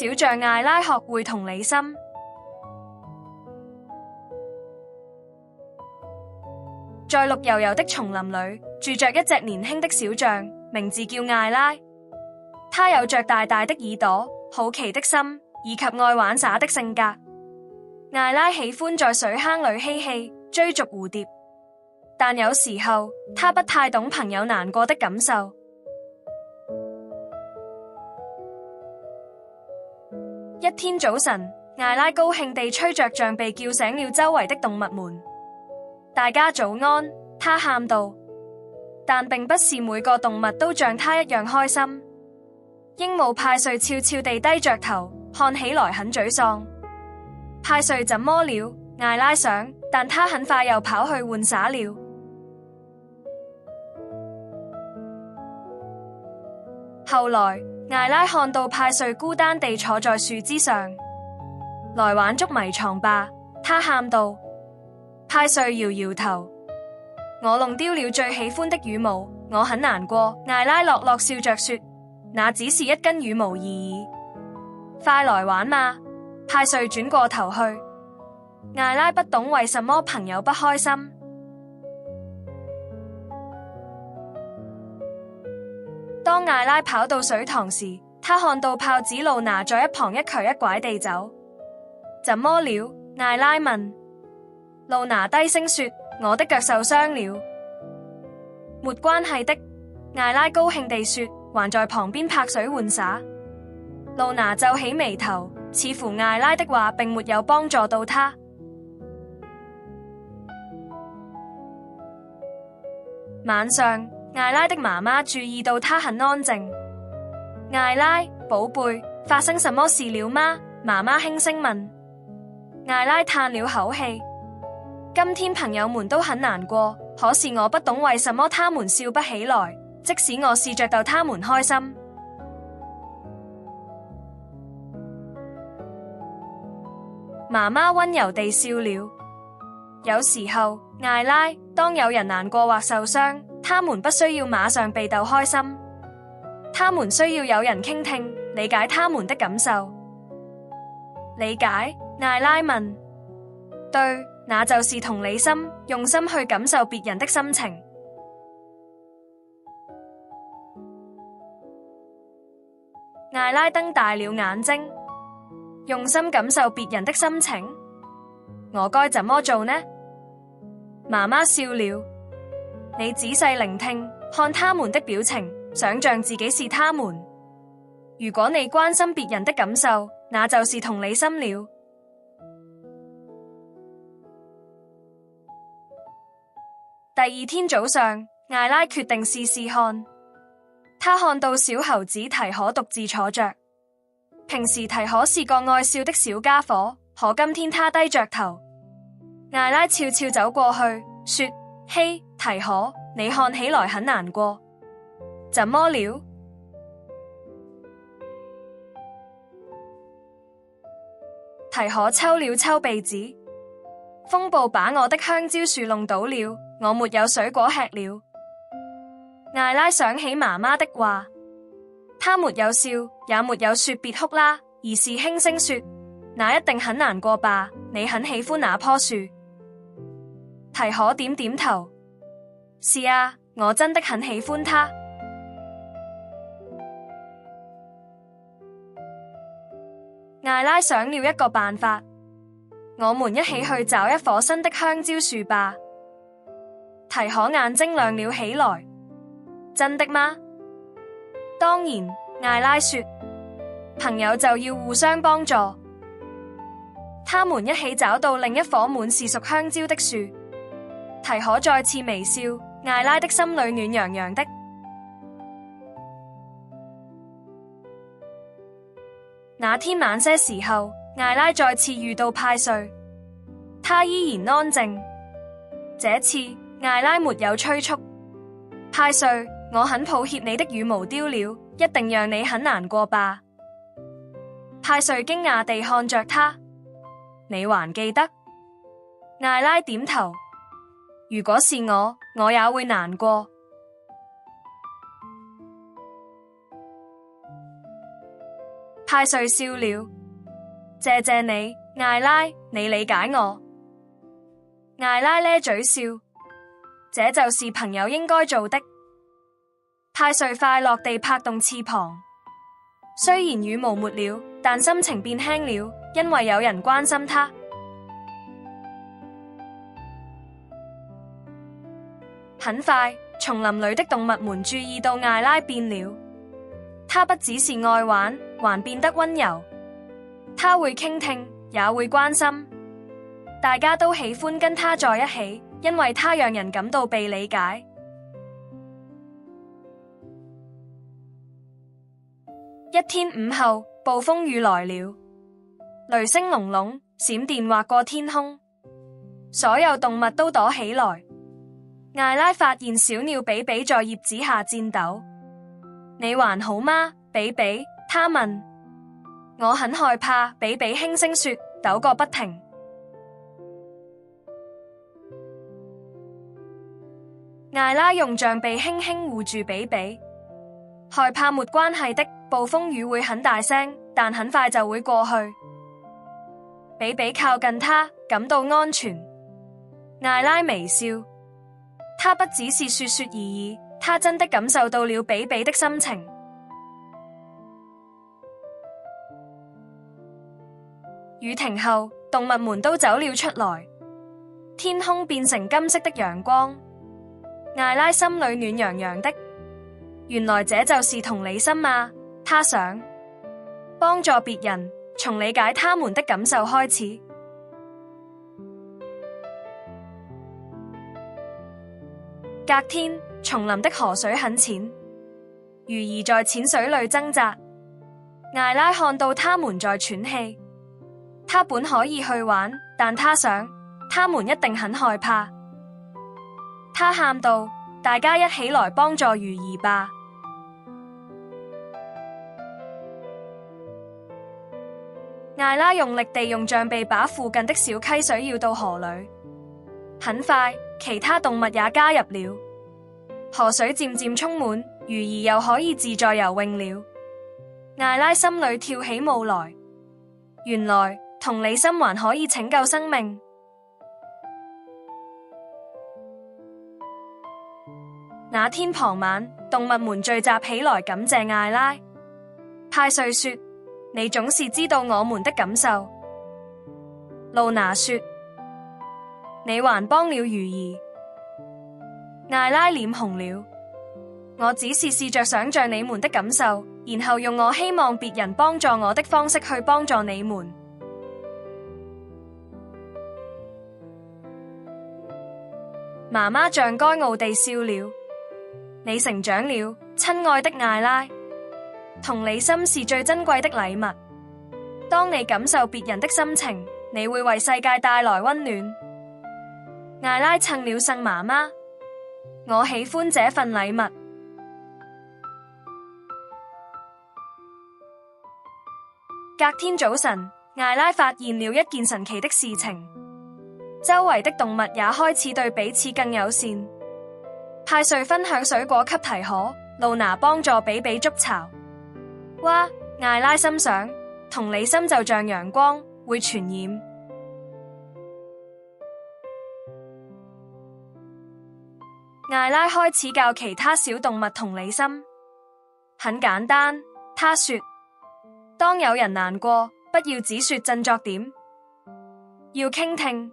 小象艾拉學會同理心。在綠油油的叢林裏，住着一隻年輕的小象，名字叫艾拉。它有着大大的耳朵、好奇的心，以及愛玩耍的性格。艾拉喜歡在水坑裏嬉戲，追逐蝴蝶，但有時候他不太懂朋友難過的感受。一天早晨，艾拉高興地吹着象鼻叫醒了周圍的動物們。大家早安，他喊道。但並不是每個動物都像他一樣開心。鸚鵡派瑞悄悄地低着頭，看起來很沮喪。派瑞怎麼了？艾拉想，但他很快又跑去玩耍了。後來，艾拉看到派瑞孤單地坐在樹枝上，來玩捉迷藏吧，他喊道。派瑞搖搖頭，我弄丟了最喜歡的羽毛，我很難過。艾拉樂樂笑着說，那只是一根羽毛而已，快來玩嘛。派瑞轉過頭去，艾拉不懂為什麼朋友不開心。當艾拉跑到水塘時，他看到豹子露娜在一旁一瘸一拐地走。怎麼了？艾拉問。露娜低聲說，我的腳受傷了。沒關係的，艾拉高興地說，還在旁邊拍水玩耍。露娜皺起眉頭，似乎艾拉的話並沒有幫助到她。晚上，艾拉的媽媽注意到她很安靜。艾拉，寶貝，發生什麼事了嗎？媽媽輕聲問。艾拉嘆了口氣。今天朋友們都很難過，可是我不懂為什麼他們笑不起來，即使我試着逗他們開心。媽媽溫柔地笑了。有時候，艾拉，當有人難過或受傷，他們不需要馬上被逗開心，他們需要有人傾聽，理解他們的感受。理解？艾拉問。對。那就是同理心，用心去感受別人的心情。艾拉瞪大了眼睛，用心感受別人的心情，我該怎麼做呢？媽媽笑了，你仔細聆聽，看他們的表情，想象自己是他們。如果你關心別人的感受，那就是同理心了。第二天早上，艾拉決定試試看。她看到小猴子提可獨自坐着。平時提可是個愛笑的小家伙，可今天他低着頭。艾拉悄悄走過去，說：嘿，提可，你看起來很難過，怎麼了？提可抽了抽鼻子。風暴把我的香蕉樹弄倒了，我沒有水果吃了。艾拉想起媽媽的話，她沒有笑，也沒有說別哭啦，而是輕聲說：那一定很難過吧？你很喜歡那棵樹。提可點點頭，是啊，我真的很喜歡它。艾拉想了一個辦法。我們一起去找一棵新的香蕉樹吧。提可眼睛亮了起來。真的嗎？當然，艾拉說，朋友就要互相幫助。他們一起找到另一棵滿是熟香蕉的樹。提可再次微笑，艾拉的心裏暖洋洋的。那天晚些時候，艾拉再次遇到派瑞，他依然安靜。這次艾拉沒有催促。派瑞，我很抱歉你的羽毛丟了，一定讓你很難過吧？派瑞驚訝地看着他，你還記得？艾拉點頭。如果是我也會難過。派瑞笑了，謝謝你，艾拉，你理解我。艾拉咧嘴笑，這就是朋友應該做的。派瑞快樂地拍動翅膀，雖然羽毛沒了，但心情變輕了，因為有人關心他。很快，叢林裡的動物們注意到艾拉變了，他不只是愛玩，還變得溫柔。他會傾聽，也會關心，大家都喜歡跟他在一起，因為他讓人感到被理解。一天午後，暴風雨來了，雷聲隆隆，閃電劃過天空，所有動物都躲起來。艾拉發現小鳥比比在葉子下顫抖。你還好嗎，比比？他問。我很害怕，比比輕聲說，抖個不停。艾拉用象鼻輕輕護住比比，害怕沒關係的，暴風雨會很大聲，但很快就會過去。比比靠近他，感到安全。艾拉微笑。他不只是說說而已，他真的感受到了比比的心情。雨停後，動物們都走了出來，天空變成金色的陽光。艾拉心裡暖洋洋的，原來這就是同理心啊！他想幫助別人，從理解他們的感受開始。隔天，叢林的河水很淺，魚兒在淺水裡掙扎。艾拉看到他們在喘氣，他本可以去玩，但他想，他們一定很害怕。他喊道：大家一起來幫助魚兒吧！艾拉用力地用象鼻把附近的小溪水舀到河裡，很快，其他動物也加入了，河水漸漸充滿，魚兒又可以自在游泳了。艾拉心裡跳起舞來，原來同理心還可以拯救生命。那天傍晚，動物們聚集起來感謝艾拉。派瑞說：你總是知道我們的感受。露娜說：你還幫了魚兒。艾拉臉紅了。我只是試着想象你們的感受，然後用我希望別人幫助我的方式去幫助你們。媽媽像該傲地笑了。你成長了，親愛的艾拉。同理心是最珍貴的禮物。當你感受別人的心情，你會為世界帶來溫暖。艾拉蹭了蹭媽媽，我喜歡這份禮物。隔天早晨，艾拉發現了一件神奇的事情，周圍的動物也開始對彼此更友善。派瑞分享水果給提可，露娜幫助比比築巢。哇！艾拉心想，同理心就像陽光，會傳染。艾拉開始教其他小動物同理心，很簡單。她說：當有人難過，不要只說振作點，要傾聽，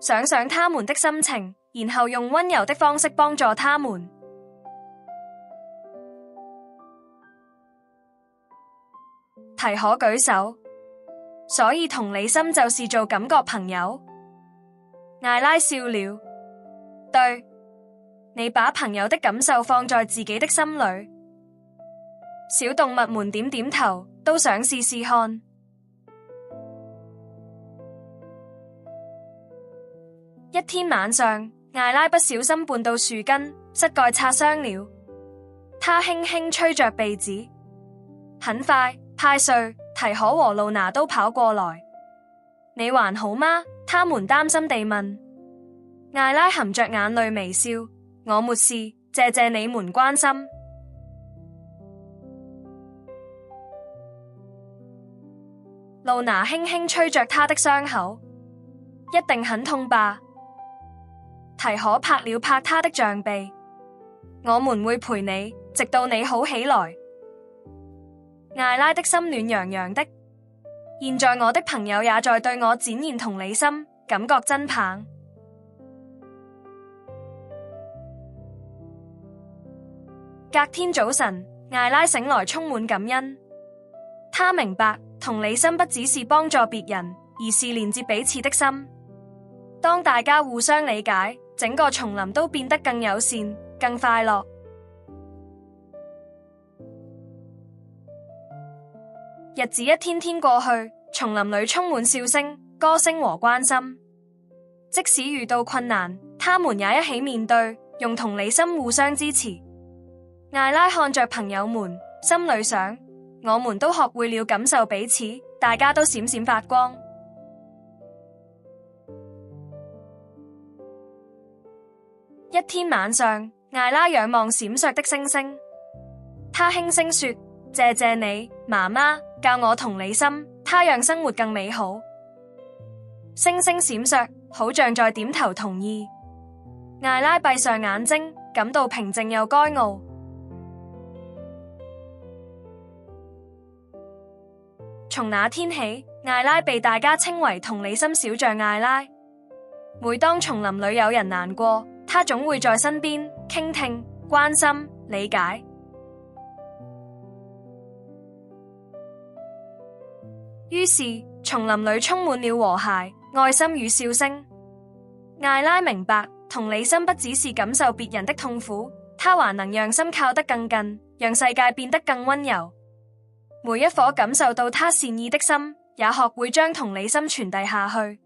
想想他們的心情，然後用溫柔的方式幫助他們。提可舉手，所以同理心就是做感覺朋友。艾拉笑了，對，你把朋友的感受放在自己的心裏。小動物們點點頭，都想試試看。一天晚上，艾拉不小心絆到樹根，膝蓋擦傷了。她輕輕吹着鼻子，很快，派瑞、提可和露娜都跑過來。你還好嗎？他們擔心地問。艾拉含着眼淚微笑，我沒事，謝謝你們關心。露娜輕輕吹着他的傷口，一定很痛吧？提可拍了拍他的象鼻，我們會陪你，直到你好起來。艾拉的心暖洋洋的，現在我的朋友也在對我展現同理心，感覺真棒。隔天早晨，艾拉醒來充滿感恩，她明白同理心不只是幫助別人，而是連接彼此的心。當大家互相理解，整個叢林都變得更友善、更快樂。日子一天天過去，叢林裡充滿笑聲、歌聲和關心。即使遇到困難，他們也一起面對，用同理心互相支持。艾拉看着朋友們，心裡想：我們都學會了感受彼此，大家都閃閃發光。一天晚上，艾拉仰望閃爍的星星，她輕聲說：謝謝你，媽媽，教我同理心，它讓生活更美好。星星閃爍，好像在點頭同意。艾拉閉上眼睛，感到平靜又驕傲。從那天起，艾拉被大家稱為同理心小象艾拉。每當叢林裡有人難過，她總會在身邊傾聽、關心、理解。於是，叢林裡充滿了和諧、愛心與笑聲。艾拉明白，同理心不只是感受別人的痛苦，它還能讓心靠得更近，讓世界變得更溫柔。每一顆感受到他善意的心，也學會將同理心傳遞下去。